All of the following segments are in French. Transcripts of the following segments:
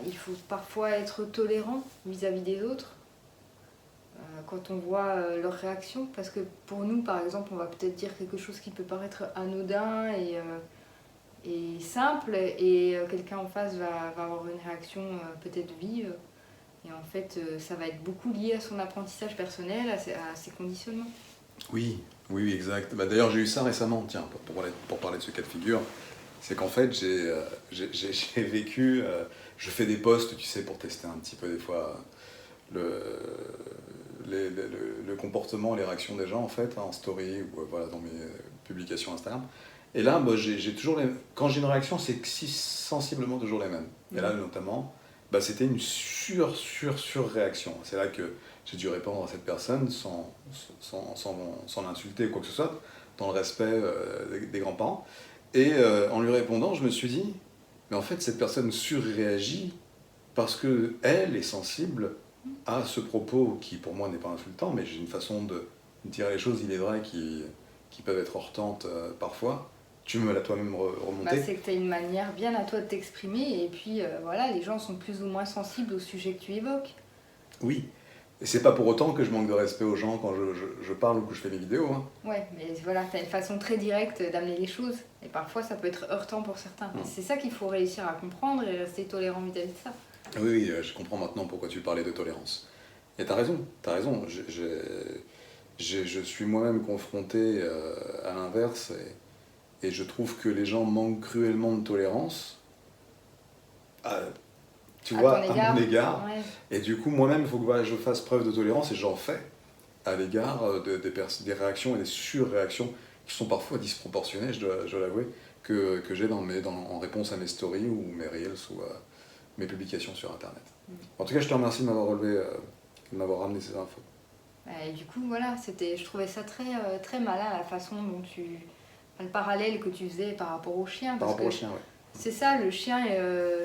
il faut parfois être tolérant vis-à-vis des autres quand on voit leurs réactions. Parce que pour nous, par exemple, on va peut-être dire quelque chose qui peut paraître anodin et simple, et quelqu'un en face va avoir une réaction peut-être vive. Et en fait, ça va être beaucoup lié à son apprentissage personnel, à ses conditionnements. Oui, oui, oui, exact. Bah, d'ailleurs, j'ai eu ça récemment, tiens, pour parler de ce cas de figure. C'est qu'en fait, j'ai vécu... je fais des posts, tu sais, pour tester un petit peu des fois le, le comportement, les réactions des gens, en fait, en story ou voilà, dans mes publications Instagram. Et là, bah, j'ai toujours quand j'ai une réaction, c'est sensiblement toujours les mêmes. Et là, notamment, bah, c'était une sur réaction. C'est là que j'ai dû répondre à cette personne sans l'insulter ou quoi que ce soit, dans le respect des grands-parents. Et en lui répondant, je me suis dit, mais en fait, cette personne surréagit parce qu'elle est sensible à ce propos qui, pour moi, n'est pas insultant, mais j'ai une façon de dire les choses, il est vrai, qui peuvent être heurtantes parfois. Tu me l'as toi-même remonté. C'est que tu as une manière bien à toi de t'exprimer, et puis voilà, les gens sont plus ou moins sensibles au sujet que tu évoques. Oui, et c'est pas pour autant que je manque de respect aux gens quand je parle ou que je fais mes vidéos. Hein. Ouais, mais voilà, tu as une façon très directe d'amener les choses, et parfois ça peut être heurtant pour certains. C'est ça qu'il faut réussir à comprendre et rester tolérant vis-à-vis de ça. Oui, oui, je comprends maintenant pourquoi tu parlais de tolérance. Et t'as raison, t'as raison. Je suis moi-même confronté à l'inverse, et je trouve que les gens manquent cruellement de tolérance, à, tu vois, à mon égard. Ouais. Et du coup, moi-même, il faut que voilà, je fasse preuve de tolérance, et j'en fais à l'égard des réactions et des surréactions qui sont parfois disproportionnées, je dois l'avouer, que j'ai en réponse à mes stories ou mes reels ou mes publications sur Internet. En tout cas, je te remercie de m'avoir de m'avoir ramené ces infos. Et du coup, voilà, je trouvais ça très malin la façon dont le parallèle que tu faisais par rapport au chien. Par rapport au chien, oui. C'est ça, le chien,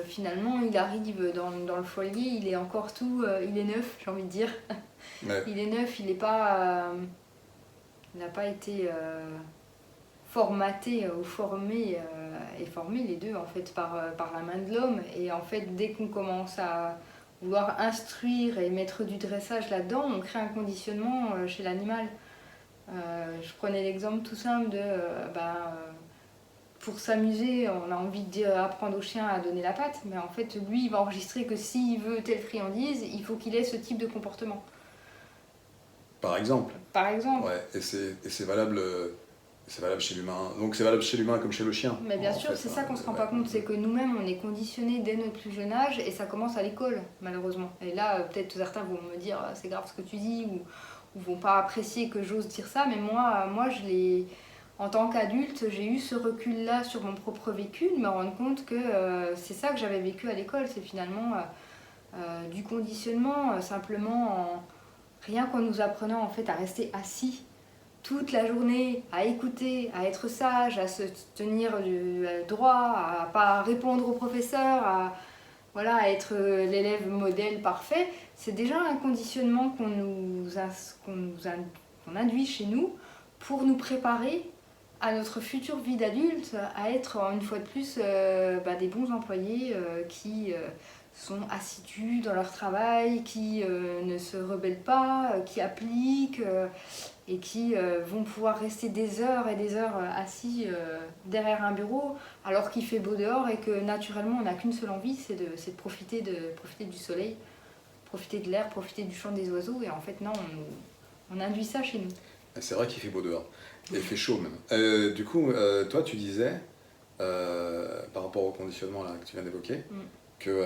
finalement, il arrive dans le foyer, il est encore tout, il est neuf, j'ai envie de dire. Ouais. Il est neuf, il n'a pas été formaté ou formé, et formé les deux en fait par la main de l'homme. Et en fait, dès qu'on commence à vouloir instruire et mettre du dressage là-dedans, on crée un conditionnement chez l'animal. Je prenais l'exemple tout simple de pour s'amuser, on a envie d'apprendre au chien à donner la patte, mais en fait, lui, il va enregistrer que s'il veut telle friandise, il faut qu'il ait ce type de comportement. Par exemple. Par exemple. Ouais, et c'est valable chez l'humain. Donc c'est valable chez l'humain comme chez le chien. Mais bien sûr, c'est ça qu'on se rend pas compte, c'est que nous-mêmes, on est conditionnés dès notre plus jeune âge, et ça commence à l'école, malheureusement. Et là, peut-être certains vont me dire, c'est grave ce que tu dis, ou vont pas apprécier que j'ose dire ça, mais moi je l'ai... En tant qu'adulte, j'ai eu ce recul-là sur mon propre vécu, de me rendre compte que c'est ça que j'avais vécu à l'école, c'est finalement du conditionnement, simplement rien qu'en nous apprenant en fait à rester assis toute la journée, à écouter, à être sage, à se tenir droit, à pas répondre au professeur, à être l'élève modèle parfait. C'est déjà un conditionnement qu'on induit chez nous pour nous préparer à notre future vie d'adulte, à être une fois de plus des bons employés qui sont assidus dans leur travail, qui ne se rebellent pas, qui appliquent et qui vont pouvoir rester des heures et des heures assis derrière un bureau alors qu'il fait beau dehors et que naturellement on n'a qu'une seule envie, c'est de profiter du soleil, profiter de l'air, profiter du chant des oiseaux. Et en fait non, on induit ça chez nous. C'est vrai qu'il fait beau dehors. Et il fait chaud même. Du coup, toi tu disais, par rapport au conditionnement là, que tu viens d'évoquer, que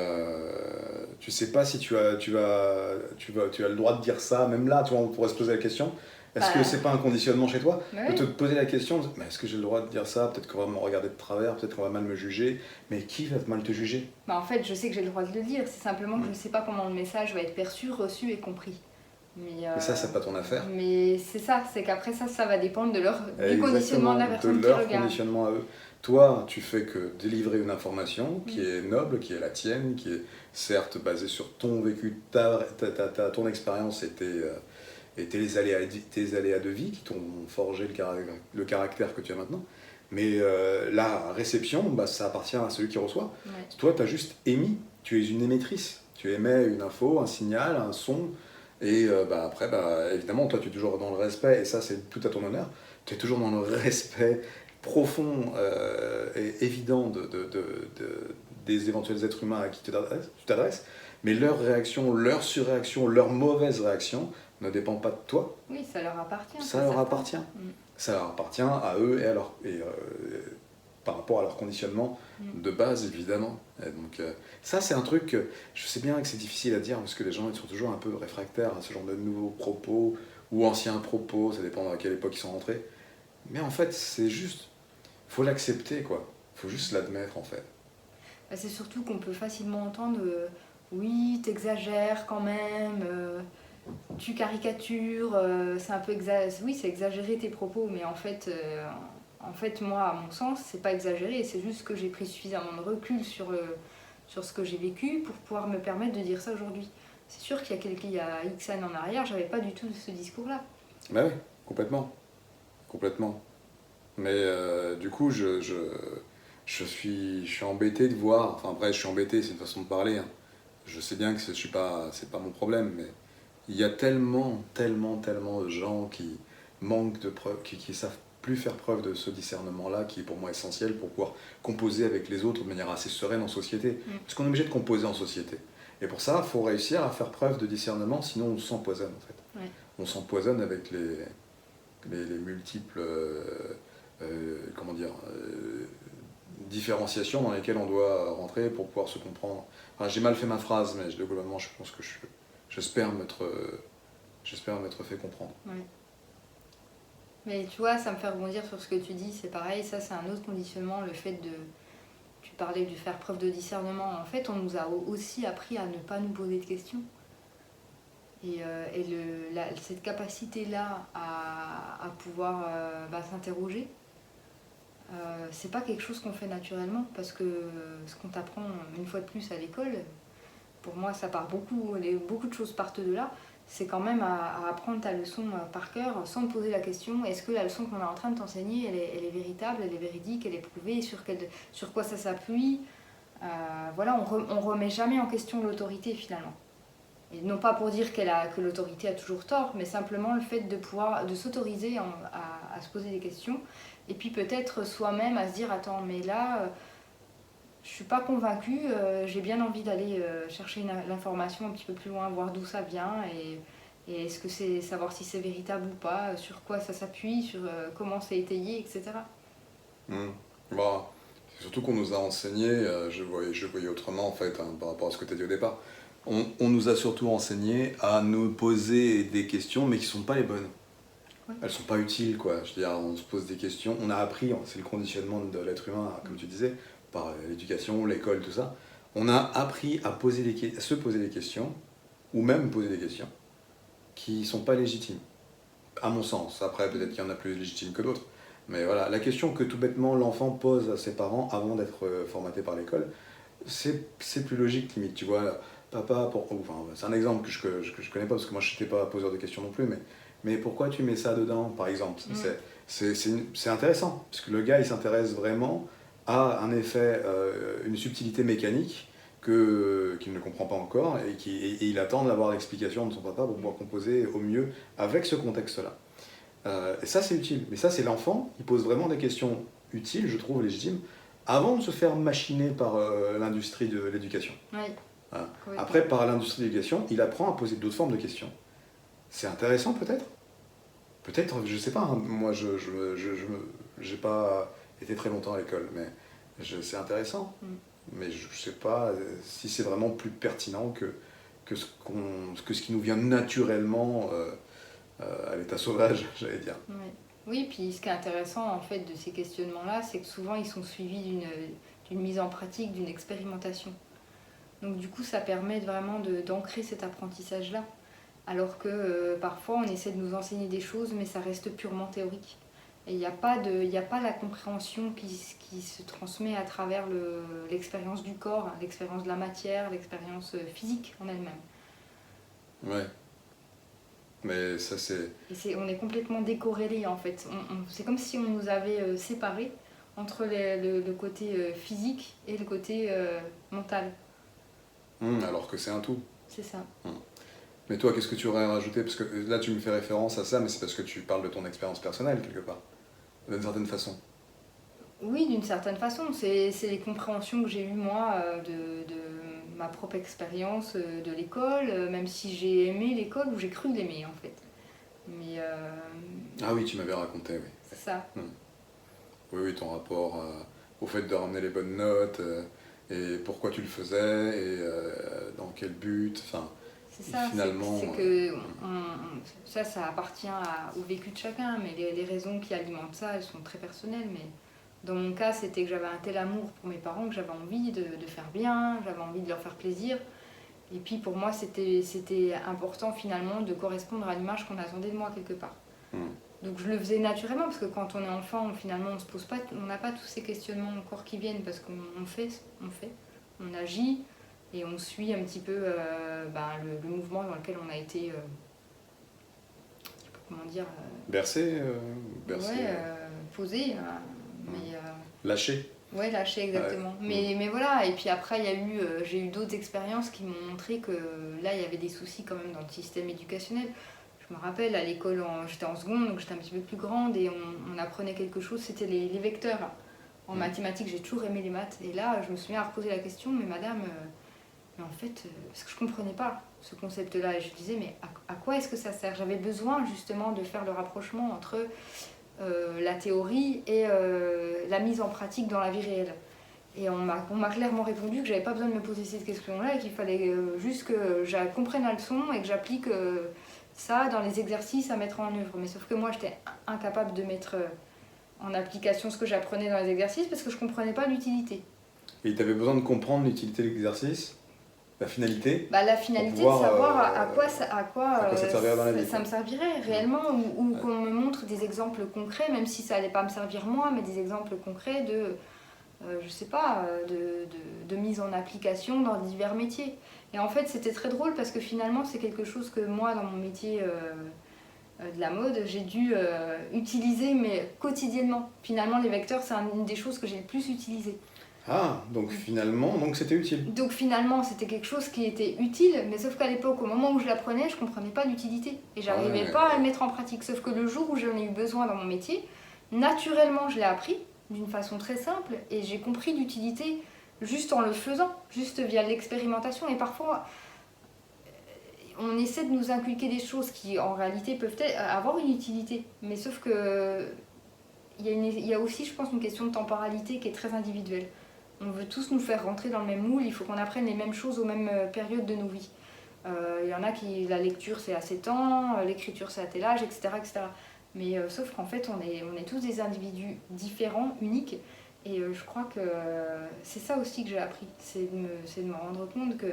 tu sais pas si tu as le droit de dire ça, même là, tu vois, on pourrait se poser la question, est-ce que c'est pas un conditionnement chez toi de te poser la question, mais est-ce que j'ai le droit de dire ça? Peut-être qu'on va me regarder de travers, peut-être qu'on va mal me juger, mais qui va mal te juger? En fait, je sais que j'ai le droit de le dire, c'est simplement que je ne sais pas comment le message va être perçu, reçu et compris. Mais ça, c'est pas ton affaire. Mais c'est ça, c'est qu'après ça va dépendre du conditionnement de la personne qui regarde. De leur conditionnement à eux. Toi, tu fais que délivrer une information qui est noble, qui est la tienne, qui est certes basée sur ton vécu, ton expérience et tes aléas de vie qui t'ont forgé le caractère que tu as maintenant. Mais la réception, ça appartient à celui qui reçoit. Ouais. Toi, tu as juste émis tu es une émettrice. Tu émets une info, un signal, un son, et après, évidemment, toi, tu es toujours dans le respect, et ça, c'est tout à ton honneur. Tu es toujours dans le respect profond et évident des éventuels êtres humains à qui tu t'adresses, mais leur réaction, leur surréaction, leur mauvaise réaction ne dépend pas de toi. Oui, ça leur appartient. Ça leur appartient. Ça leur appartient à eux par rapport à leur conditionnement de base, évidemment. Et donc, ça, c'est un truc que je sais bien que c'est difficile à dire parce que les gens ils sont toujours un peu réfractaires à ce genre de nouveaux propos ou anciens propos, ça dépend à quelle époque ils sont rentrés. Mais en fait, c'est juste, faut l'accepter, quoi. Faut juste l'admettre, en fait. C'est surtout qu'on peut facilement entendre oui, t'exagères quand même, tu caricatures, c'est un peu oui, c'est exagéré tes propos, mais en fait, moi, à mon sens, c'est pas exagéré, c'est juste que j'ai pris suffisamment de recul sur ce que j'ai vécu pour pouvoir me permettre de dire ça aujourd'hui. C'est sûr qu'il y a X années en arrière, j'avais pas du tout ce discours-là. Bah oui, complètement. Complètement. Mais du coup, je suis embêté de voir, enfin après, je suis embêté, c'est une façon de parler, hein. Je sais bien que c'est pas mon problème, mais il y a tellement, tellement, tellement de gens qui manquent de preuves, qui savent plus faire preuve de ce discernement-là, qui est pour moi essentiel pour pouvoir composer avec les autres de manière assez sereine en société. Parce qu'on est obligé de composer en société. Et pour ça, il faut réussir à faire preuve de discernement, sinon on s'empoisonne en fait. Ouais. On s'empoisonne avec les multiples comment dire, différenciations dans lesquelles on doit rentrer pour pouvoir se comprendre. Enfin, j'ai mal fait ma phrase, mais globalement, je pense que j'espère m'être fait comprendre. Ouais. Mais tu vois, ça me fait rebondir sur ce que tu dis, c'est pareil, ça c'est un autre conditionnement, le fait de... Tu parlais de faire preuve de discernement, en fait on nous a aussi appris à ne pas nous poser de questions. Et cette capacité-là à pouvoir s'interroger, c'est pas quelque chose qu'on fait naturellement, parce que ce qu'on t'apprend une fois de plus à l'école, pour moi ça part beaucoup de choses partent de là, c'est quand même à apprendre ta leçon par cœur sans te poser la question, est-ce que la leçon qu'on est en train de t'enseigner, elle est véritable, elle est véridique, elle est prouvée, sur quoi ça s'appuie. Voilà, on remet jamais en question l'autorité finalement. Et non pas pour dire que l'autorité a toujours tort, mais simplement le fait de s'autoriser à se poser des questions, et puis peut-être soi-même à se dire, attends, mais là, je suis pas convaincue, j'ai bien envie d'aller chercher l'information un petit peu plus loin, voir d'où ça vient, et est-ce que c'est savoir si c'est véritable ou pas, sur quoi ça s'appuie, sur comment c'est étayé, etc. Bon, c'est surtout qu'on nous a enseigné, je voyais autrement en fait, hein, par rapport à ce que tu as dit au départ. On nous a surtout enseigné à nous poser des questions, mais qui ne sont pas les bonnes. Ouais. Elles ne sont pas utiles, quoi. Je veux dire, on se pose des questions, on a appris, c'est le conditionnement de l'être humain, comme tu disais, par l'éducation, l'école, tout ça. On a appris à se poser des questions, ou même poser des questions, qui ne sont pas légitimes, à mon sens. Après, peut-être qu'il y en a plus légitimes que d'autres. Mais voilà, la question que tout bêtement l'enfant pose à ses parents avant d'être formaté par l'école, c'est plus logique limite, tu vois. Papa, enfin, c'est un exemple que je connais pas parce que moi je n'étais pas poseur de questions non plus, mais pourquoi tu mets ça dedans, par exemple? C'est intéressant, parce que le gars il s'intéresse vraiment à un effet, une subtilité mécanique qu'il ne comprend pas encore et il attend d'avoir l'explication de son papa pour pouvoir composer au mieux avec ce contexte-là. Et ça c'est utile, mais ça c'est l'enfant, il pose vraiment des questions utiles, je trouve légitimes, avant de se faire machiner par l'industrie de l'éducation. Oui. Voilà. Après, par l'industrie de l'éducation, il apprend à poser d'autres formes de questions. C'est intéressant peut-être. Peut-être, je sais pas, hein. Moi je j'ai pas été très longtemps à l'école, mais c'est intéressant. Mais je sais pas si c'est vraiment plus pertinent que ce qui nous vient naturellement à l'état sauvage, j'allais dire. Oui, puis ce qui est intéressant en fait de ces questionnements-là, c'est que souvent ils sont suivis d'une mise en pratique, d'une expérimentation. Donc du coup, ça permet vraiment d'ancrer cet apprentissage-là. Alors que parfois, on essaie de nous enseigner des choses, mais ça reste purement théorique. Et il n'y a pas la compréhension qui se transmet à travers l'expérience du corps, l'expérience de la matière, l'expérience physique en elle-même. Ouais. Mais ça c'est... On est complètement décorrélés en fait. C'est comme si on nous avait séparés entre le côté physique et le côté mental. Alors que c'est un tout. C'est ça. Mais toi, qu'est-ce que tu aurais rajouté? Parce que là, tu me fais référence à ça, mais c'est parce que tu parles de ton expérience personnelle, quelque part, d'une certaine façon. Oui, d'une certaine façon. C'est les compréhensions que j'ai eues, moi, de ma propre expérience de l'école, même si j'ai aimé l'école ou j'ai cru l'aimer, en fait. Mais Ah oui, tu m'avais raconté, oui. c'est ça. Oui, oui, ton rapport au fait de ramener les bonnes notes, et pourquoi tu le faisais, et dans quel but, enfin, C'est ça, finalement... c'est que ça appartient au vécu de chacun, mais les raisons qui alimentent ça, elles sont très personnelles. Mais dans mon cas, c'était que j'avais un tel amour pour mes parents que j'avais envie de faire bien, j'avais envie de leur faire plaisir. Et puis pour moi, c'était important finalement de correspondre à l'image qu'on attendait de moi quelque part. Donc je le faisais naturellement parce que quand on est enfant, finalement, on se pose pas, on n'a pas tous ces questionnements encore qui viennent parce qu'on fait, on agit et on suit un petit peu le mouvement dans lequel on a été, comment dire, Bercé, posé, lâché. ouais, lâché exactement. Mais voilà, et puis après j'ai eu d'autres expériences qui m'ont montré que là il y avait des soucis quand même dans le système éducationnel. Je me rappelle, à l'école, j'étais en seconde, donc j'étais un petit peu plus grande, et on apprenait quelque chose, c'était les vecteurs. En mathématiques, j'ai toujours aimé les maths, et là, je me suis mis à reposer la question, mais madame, mais en fait, parce que je ne comprenais pas ce concept-là, et je disais, mais à quoi est-ce que ça sert? J'avais besoin justement de faire le rapprochement entre la théorie et la mise en pratique dans la vie réelle. Et on m'a clairement répondu que j'avais pas besoin de me poser cette question-là, et qu'il fallait juste que je comprenne la leçon et que j'applique ça dans les exercices à mettre en œuvre. Mais sauf que moi, j'étais incapable de mettre en application ce que j'apprenais dans les exercices parce que je comprenais pas l'utilité. Et tu avais besoin de comprendre l'utilité de l'exercice, la finalité. La finalité, de savoir à quoi ça te servirait dans la vie, ça me servirait réellement, ou qu'on me montre des exemples concrets, même si ça allait pas me servir moi, mais des exemples concrets de, je sais pas, de mise en application dans divers métiers. Et en fait, c'était très drôle parce que finalement, c'est quelque chose que moi, dans mon métier de la mode, j'ai dû utiliser, mais quotidiennement. Finalement, les vecteurs, c'est une des choses que j'ai le plus utilisées. Ah, donc finalement, c'était utile. Donc finalement, c'était quelque chose qui était utile, mais sauf qu'à l'époque, au moment où je l'apprenais, je comprenais pas l'utilité. Et j'arrivais pas à le mettre en pratique. Sauf que le jour où j'en ai eu besoin dans mon métier, naturellement, je l'ai appris d'une façon très simple, et j'ai compris l'utilité juste en le faisant, juste via l'expérimentation. Et parfois, on essaie de nous inculquer des choses qui, en réalité, peuvent avoir une utilité. Mais sauf que il y a aussi, je pense, une question de temporalité qui est très individuelle. On veut tous nous faire rentrer dans le même moule, il faut qu'on apprenne les mêmes choses aux mêmes périodes de nos vies. Il y en a qui, la lecture c'est à 7 ans, l'écriture c'est à tel âge, etc. etc. Mais sauf qu'en fait, on est tous des individus différents, uniques. Et je crois que c'est ça aussi que j'ai appris, c'est de me rendre compte que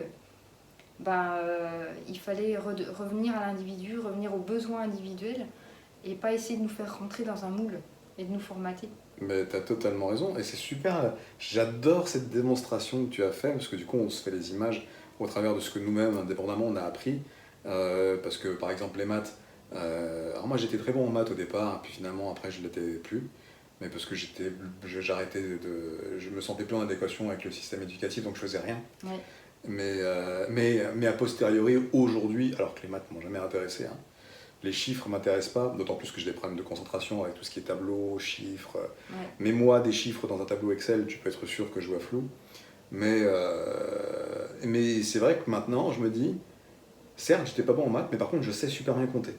il fallait revenir à l'individu, revenir aux besoins individuels, et pas essayer de nous faire rentrer dans un moule et de nous formater. Mais t'as totalement raison, et c'est super, j'adore cette démonstration que tu as fait, parce que du coup on se fait les images au travers de ce que nous-mêmes, indépendamment, on a appris, parce que par exemple les maths, alors moi j'étais très bon en maths au départ, puis finalement après je l'étais plus, mais parce que j'arrêtais je me sentais plus en adéquation avec le système éducatif, donc je faisais rien. Ouais. Mais a posteriori, aujourd'hui, alors que les maths m'ont jamais intéressé, hein, les chiffres m'intéressent pas, d'autant plus que j'ai des problèmes de concentration avec tout ce qui est tableau, chiffres. Ouais. Mets-moi des chiffres dans un tableau Excel, tu peux être sûr que je vois flou. Mais c'est vrai que maintenant, je me dis, certes, j'étais pas bon en maths, mais par contre, je sais super bien compter.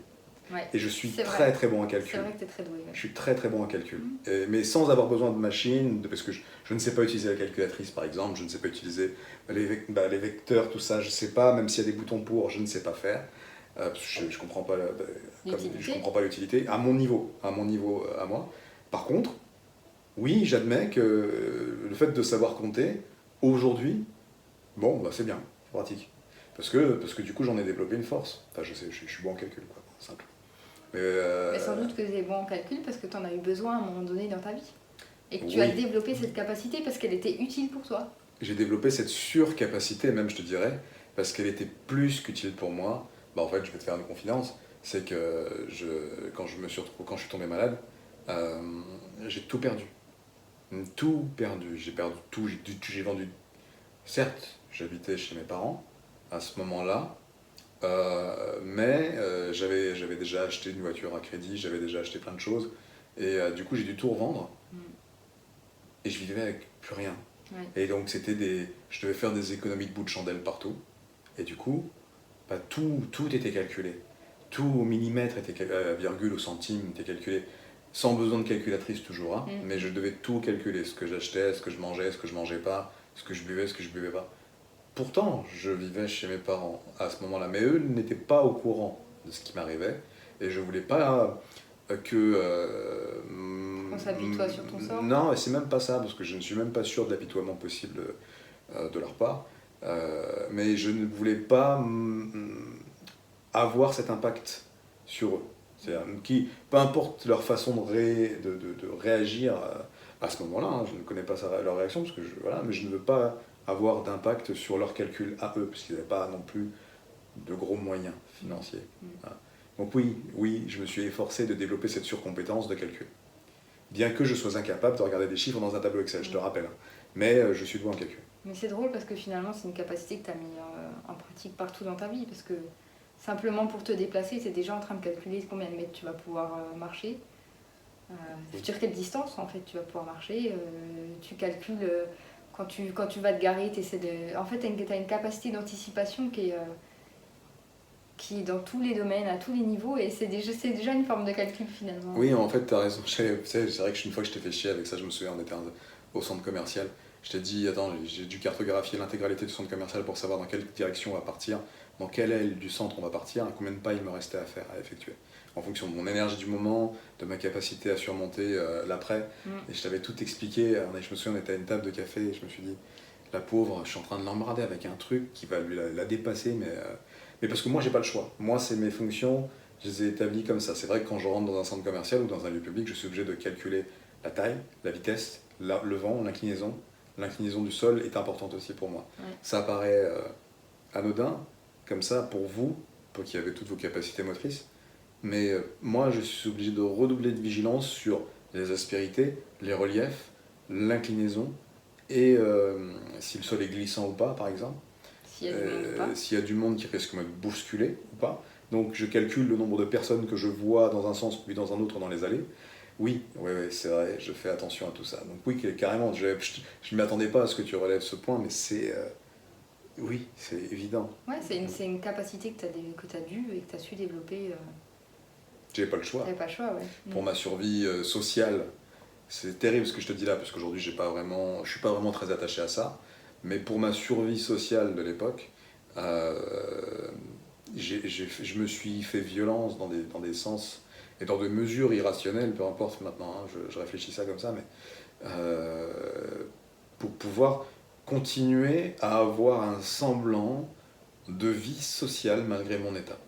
Ouais. Et je suis très très bon en calcul. C'est vrai que tu es très doué. Ouais. Je suis très très bon en calcul. Mais sans avoir besoin de machine, parce que je ne sais pas utiliser la calculatrice par exemple, je ne sais pas utiliser les vecteurs, tout ça, je ne sais pas, même s'il y a des boutons pour, je ne sais pas faire. Je ne comprends pas l'utilité à mon niveau à moi. Par contre, oui, j'admets que le fait de savoir compter, aujourd'hui, c'est bien, c'est pratique. Parce que du coup, j'en ai développé une force. Enfin, je suis bon en calcul, quoi, simple. Mais sans doute que tu es bon en calcul parce que tu en as eu besoin à un moment donné dans ta vie. Et que tu as développé cette capacité parce qu'elle était utile pour toi. J'ai développé cette surcapacité, même je te dirais, parce qu'elle était plus qu'utile pour moi. En fait, je vais te faire une confidence, c'est que quand je suis tombé malade, j'ai tout perdu. Tout perdu. J'ai perdu tout, j'ai vendu. Certes, j'habitais chez mes parents à ce moment-là. Mais j'avais déjà acheté une voiture à crédit, j'avais déjà acheté plein de choses. Et du coup, j'ai dû tout revendre. Et je vivais avec plus rien. Ouais. Et donc, je devais faire des économies de bout de chandelle partout. Et du coup, bah, tout était calculé. Tout au millimètre, virgule, au centime était calculé. Sans besoin de calculatrice toujours, hein, mais je devais tout calculer. Ce que j'achetais, ce que je mangeais, ce que je mangeais pas, ce que je buvais pas. Pourtant, je vivais chez mes parents à ce moment-là, mais eux n'étaient pas au courant de ce qui m'arrivait. Et je voulais pas On s'apitoie sur ton sort. Non, c'est même pas ça, parce que je ne suis même pas sûr de l'apitoiement possible de leur part. Mais je ne voulais pas avoir cet impact sur eux. C'est-à-dire, peu importe leur façon de réagir à ce moment-là, hein, je ne connais pas leur réaction, parce que voilà, mais je ne veux pas avoir d'impact sur leurs calculs à eux, parce qu'ils n'avaient pas non plus de gros moyens financiers. Voilà. Donc oui, je me suis efforcé de développer cette surcompétence de calcul. Bien que je sois incapable de regarder des chiffres dans un tableau Excel, je te rappelle. Hein. Mais je suis doué en calcul. Mais c'est drôle parce que finalement, c'est une capacité que tu as mis en pratique partout dans ta vie. Parce que simplement pour te déplacer, tu es déjà en train de calculer combien de mètres tu vas pouvoir marcher. Sur quelle distance, en fait, tu vas pouvoir marcher. Tu calcules, quand tu vas te garer, tu essaies de... En fait, tu as une capacité d'anticipation qui est dans tous les domaines, à tous les niveaux, et c'est déjà une forme de calcul finalement. Oui, en fait, tu as raison. C'est vrai que une fois que je t'ai fait chier avec ça, je me souviens, on était au centre commercial. Je t'ai dit, attends, j'ai dû cartographier l'intégralité du centre commercial pour savoir dans quelle direction on va partir, dans quelle aile du centre on va partir, et combien de pas il me restait à faire, à effectuer. En fonction de mon énergie du moment, de ma capacité à surmonter l'après. Et je t'avais tout expliqué. Je me souviens, on était à une table de café et je me suis dit, la pauvre, je suis en train de l'emmerder avec un truc qui va la dépasser, mais parce que moi, j'ai pas le choix. Moi, c'est mes fonctions, je les ai établies comme ça. C'est vrai que quand je rentre dans un centre commercial ou dans un lieu public, je suis obligé de calculer la taille, la vitesse, le vent, l'inclinaison. L'inclinaison du sol est importante aussi pour moi. Ouais. Ça paraît anodin, comme ça, pour vous, pour qui avez toutes vos capacités motrices. Mais moi, je suis obligé de redoubler de vigilance sur les aspérités, les reliefs, l'inclinaison, et si le sol est glissant ou pas, par exemple. S'il y a du monde qui risque de me bousculer ou pas. Donc je calcule le nombre de personnes que je vois dans un sens puis dans un autre dans les allées. Oui, c'est vrai, je fais attention à tout ça. Donc oui, carrément, je ne m'attendais pas à ce que tu relèves ce point, mais c'est... oui, c'est évident. Ouais, c'est une capacité que tu as dû et que tu as su développer. J'avais pas le choix. T'avais pas le choix, ouais. Pour ma survie sociale, c'est terrible ce que je te dis là, parce qu'aujourd'hui, je suis pas vraiment très attaché à ça. Mais pour ma survie sociale de l'époque, je me suis fait violence dans des sens et dans des mesures irrationnelles, peu importe maintenant, hein, je réfléchis ça comme ça, mais pour pouvoir continuer à avoir un semblant de vie sociale malgré mon état.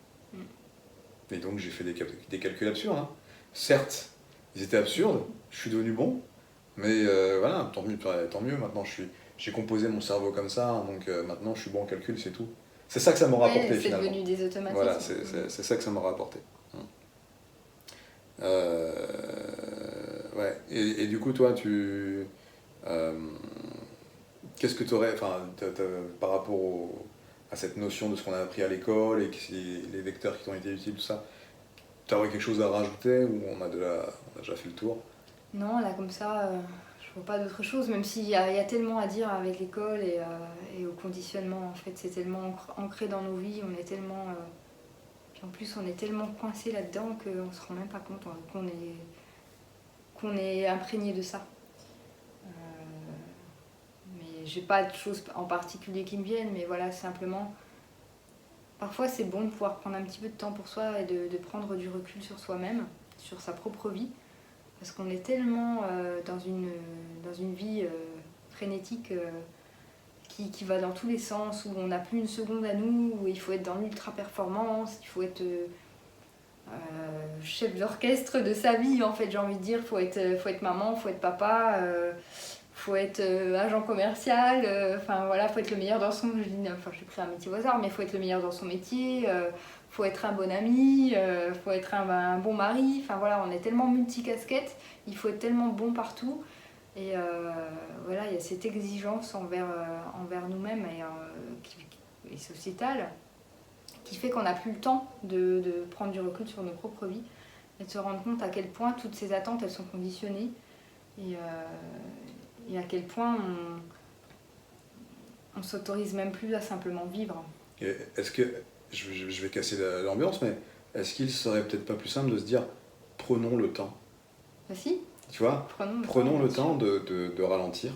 Et donc j'ai fait des calculs absurdes. Hein. Certes, ils étaient absurdes, je suis devenu bon, mais voilà, tant mieux, maintenant j'ai composé mon cerveau comme ça, donc maintenant je suis bon en calcul, c'est tout. C'est ça que ça m'aura apporté finalement. C'est devenu des automatismes. Voilà, c'est ça que ça m'aura apporté. Ouais. Et du coup, toi, qu'est-ce que tu aurais, par rapport à cette notion de ce qu'on a appris à l'école et les vecteurs qui t'ont été utiles, tout ça, tu aurais quelque chose à rajouter ou on a déjà fait le tour? Non, là comme ça, je vois pas d'autre chose, même s'il y a tellement à dire avec l'école et au conditionnement, en fait, c'est tellement ancré dans nos vies, on est tellement... puis en plus, on est tellement coincé là-dedans qu'on se rend même pas compte qu'on est imprégné de ça. Mais j'ai pas de choses en particulier qui me viennent, mais voilà, simplement... Parfois, c'est bon de pouvoir prendre un petit peu de temps pour soi et de prendre du recul sur soi-même, sur sa propre vie. Parce qu'on est tellement dans une vie frénétique qui va dans tous les sens, où on n'a plus une seconde à nous, où il faut être dans l'ultra-performance, il faut être chef d'orchestre de sa vie, en fait, j'ai envie de dire. Faut être maman, faut être papa, faut être agent commercial, voilà, faut être le meilleur dans son... j'ai pris un métier au hasard, mais faut être le meilleur dans son métier, faut être un bon ami, faut être un bon mari, voilà, on est tellement multicasquette, il faut être tellement bon partout Et voilà, il y a cette exigence envers nous-mêmes et sociétale qui fait qu'on n'a plus le temps de prendre du recul sur nos propres vies et de se rendre compte à quel point toutes ces attentes elles sont conditionnées et à quel point on s'autorise même plus à simplement vivre. Et est-ce que, je vais casser l'ambiance, mais est-ce qu'il serait peut-être pas plus simple de se dire prenons le temps? Bah si, Tu vois, prenons le temps de ralentir,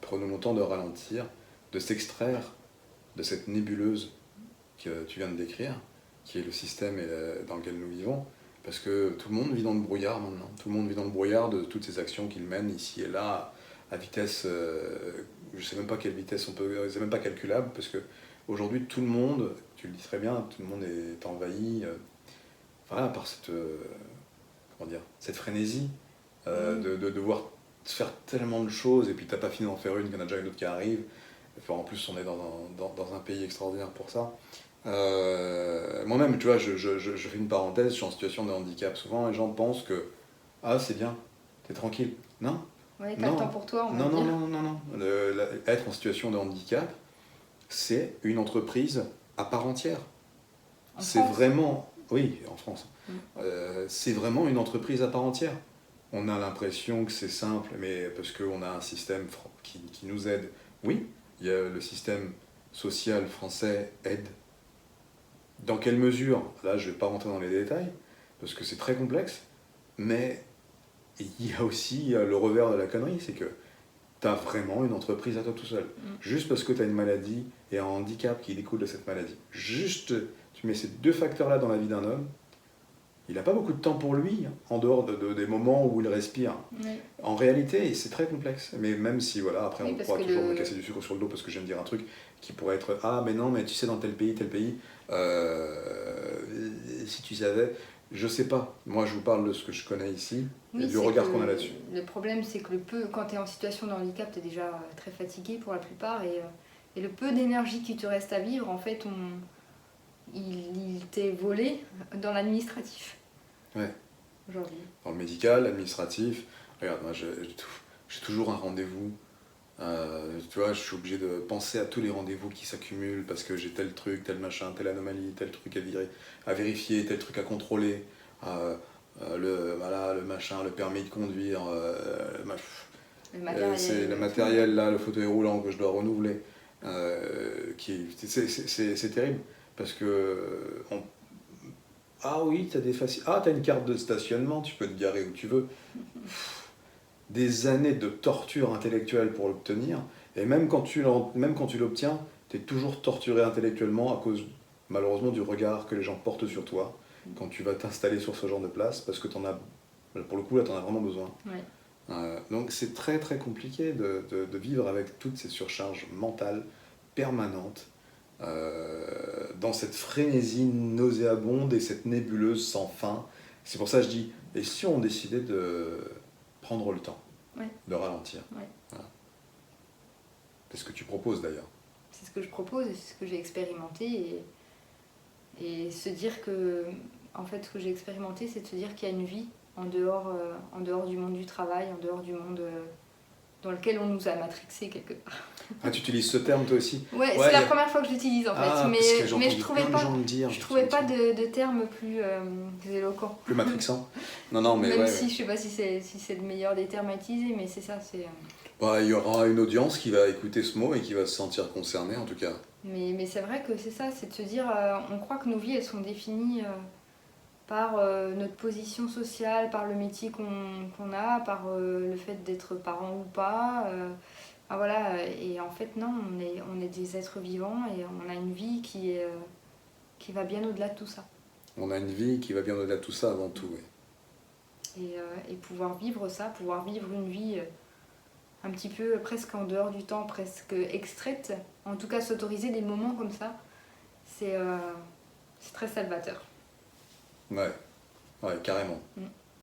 prenons le temps de ralentir, de s'extraire de cette nébuleuse que tu viens de décrire, qui est le système dans lequel nous vivons, parce que tout le monde vit dans le brouillard maintenant, tout le monde vit dans le brouillard de toutes ces actions qu'il mène ici et là, à vitesse, je sais même pas quelle vitesse c'est même pas calculable, parce que aujourd'hui tout le monde, tu le dis très bien, tout le monde est envahi voilà, par comment dire, cette frénésie de devoir faire tellement de choses, et puis t'as pas fini d'en faire une, qu'il y en a déjà une autre qui arrive. Enfin, en plus, on est dans un pays extraordinaire pour ça. Moi-même, tu vois, je fais une parenthèse, je suis en situation de handicap. Souvent, les gens pensent que ah, c'est bien, t'es tranquille. Non. Ouais, t'as le temps pour toi, on va non, dire. non. Être en situation de handicap, c'est une entreprise à part entière. C'est vraiment, oui, en France. C'est vraiment une entreprise à part entière. On a l'impression que c'est simple, mais parce qu'on a un système qui nous aide. Oui, il y a le système social français aide. Dans quelle mesure? Là, je ne vais pas rentrer dans les détails, parce que c'est très complexe, mais il y a aussi le revers de la connerie, c'est que tu as vraiment une entreprise à toi tout seul. Juste parce que tu as une maladie et un handicap qui découle de cette maladie. Juste, tu mets ces deux facteurs-là dans la vie d'un homme, il n'a pas beaucoup de temps pour lui, en dehors des moments où il respire. Oui. En réalité, c'est très complexe. Mais même si, voilà, après, Oui, on pourra toujours me casser du sucre sur le dos parce que je viens de dire un truc qui pourrait être ah, mais non, mais tu sais, dans tel pays, si tu savais, je sais pas. Moi, je vous parle de ce que je connais ici et du regard qu'on a là-dessus. Le problème, c'est que quand tu es en situation de handicap, tu es déjà très fatigué pour la plupart et le peu d'énergie qui te reste à vivre, en fait, il t'est volé dans l'administratif. Ouais. Aujourd'hui. Dans le médical, l'administratif. Regarde, moi, j'ai toujours un rendez-vous. Tu vois, je suis obligé de penser à tous les rendez-vous qui s'accumulent parce que j'ai tel truc, tel machin, telle anomalie, tel truc à vérifier, tel truc à contrôler. Le machin, le permis de conduire, le matériel là, le fauteuil roulant que je dois renouveler. C'est terrible parce que ah oui, t'as une carte de stationnement, tu peux te garer où tu veux. Des années de torture intellectuelle pour l'obtenir, et même quand tu l'obtiens, t'es toujours torturé intellectuellement à cause malheureusement du regard que les gens portent sur toi quand tu vas t'installer sur ce genre de place, parce que pour le coup là t'en as vraiment besoin. Ouais. Donc c'est très très compliqué de vivre avec toutes ces surcharges mentales permanentes, dans cette frénésie nauséabonde et cette nébuleuse sans fin. C'est pour ça que je dis, et si on décidait de prendre le temps, de ralentir? Voilà. C'est ce que tu proposes d'ailleurs. C'est ce que je propose et c'est ce que j'ai expérimenté et se dire que, en fait, ce que j'ai expérimenté, c'est de se dire qu'il y a une vie en dehors du monde du travail, en dehors du monde dans lequel on nous a matrixés quelque part. Ah, tu utilises ce terme toi aussi? Ouais, c'est la première fois que je l'utilise en fait, mais je trouvais pas de terme plus éloquent. Plus matrixant? Non, mais même si je sais pas si c'est le meilleur des termes à utiliser, mais c'est ça, c'est... il y aura une audience qui va écouter ce mot et qui va se sentir concernée en tout cas. Mais c'est vrai que c'est ça, c'est de se dire, on croit que nos vies elles sont définies par notre position sociale, par le métier qu'on a, par le fait d'être parent ou pas. Voilà, et en fait non, on est des êtres vivants et on a une vie qui va bien au-delà de tout ça. On a une vie qui va bien au-delà de tout ça avant tout, oui. Et pouvoir vivre ça, pouvoir vivre une vie un petit peu presque en dehors du temps, presque extraite, en tout cas s'autoriser des moments comme ça, c'est très salvateur. Ouais, carrément.